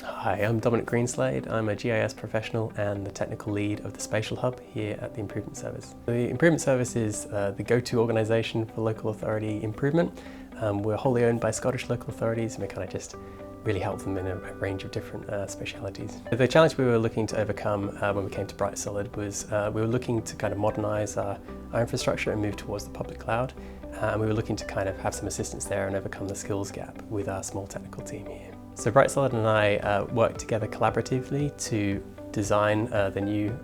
Hi, I'm Dominic Greenslade. I'm a GIS professional and the technical lead of the Spatial Hub here at the Improvement Service. The Improvement Service is the go-to organisation for local authority improvement. We're wholly owned by Scottish local authorities, and we kind of just really help them in a range of different specialities. The challenge we were looking to overcome when we came to Brightsolid was we were looking to kind of modernise our infrastructure and move towards the public cloud. And we were looking to kind of have some assistance there and overcome the skills gap with our small technical team here. So Brightsolid and I worked together collaboratively to design the new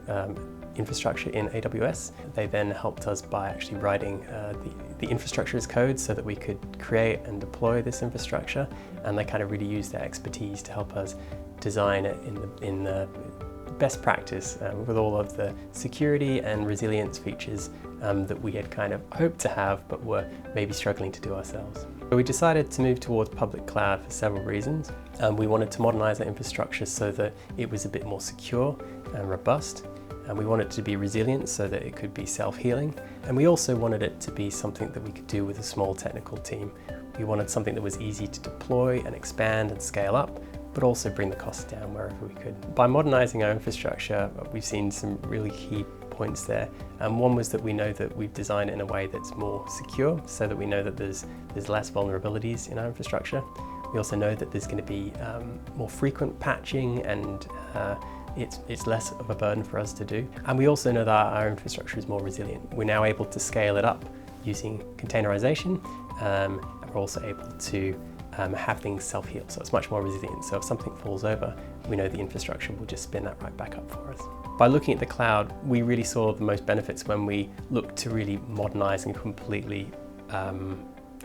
infrastructure in AWS. They then helped us by actually writing the infrastructure as code so that we could create and deploy this infrastructure, and they kind of really used their expertise to help us design it in the best practice with all of the security and resilience features that we had kind of hoped to have but were maybe struggling to do ourselves. So we decided to move towards public cloud for several reasons. We wanted to modernise our infrastructure so that it was a bit more secure and robust, and we wanted it to be resilient so that it could be self-healing, and we also wanted it to be something that we could do with a small technical team. We wanted something that was easy to deploy and expand and scale up, but also bring the costs down wherever we could. By modernising our infrastructure, we've seen some really key points there. One was that we know that we've designed it in a way that's more secure, so that we know that there's less vulnerabilities in our infrastructure. We also know that there's going to be more frequent patching, and it's less of a burden for us to do. And we also know that our infrastructure is more resilient. We're now able to scale it up using containerization, and we're also able to have things self-heal, so it's much more resilient. So if something falls over, we know the infrastructure will just spin that right back up for us. By looking at the cloud, we really saw the most benefits when we looked to really modernize and completely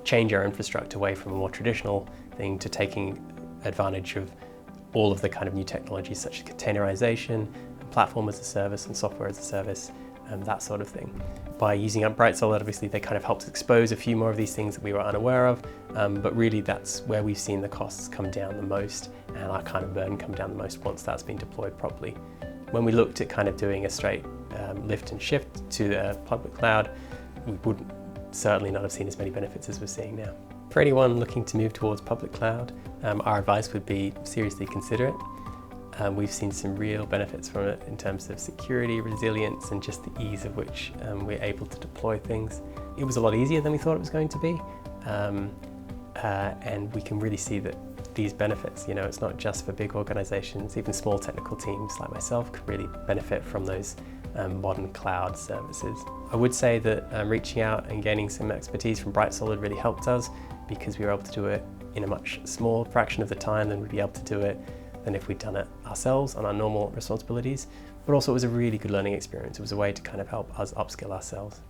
change our infrastructure away from a more traditional thing to taking advantage of all of the kind of new technologies such as containerization, platform as a service and software as a service, that sort of thing. By using up Brightsolid, obviously they kind of helped expose a few more of these things that we were unaware of, but really that's where we've seen the costs come down the most and our kind of burden come down the most once that's been deployed properly. When we looked at kind of doing a straight lift and shift to the public cloud, we would certainly not have seen as many benefits as we're seeing now. For anyone looking to move towards public cloud, our advice would be seriously consider it. We've seen some real benefits from it in terms of security, resilience, and just the ease of which we're able to deploy things. It was a lot easier than we thought it was going to be, and we can really see that these benefits, it's not just for big organizations, even small technical teams like myself could really benefit from those modern cloud services. I would say that reaching out and gaining some expertise from Brightsolid really helped us, because we were able to do it in a much smaller fraction of the time than we'd be able to do it than if we'd done it ourselves on our normal responsibilities. But also it was a really good learning experience. It was a way to kind of help us upskill ourselves.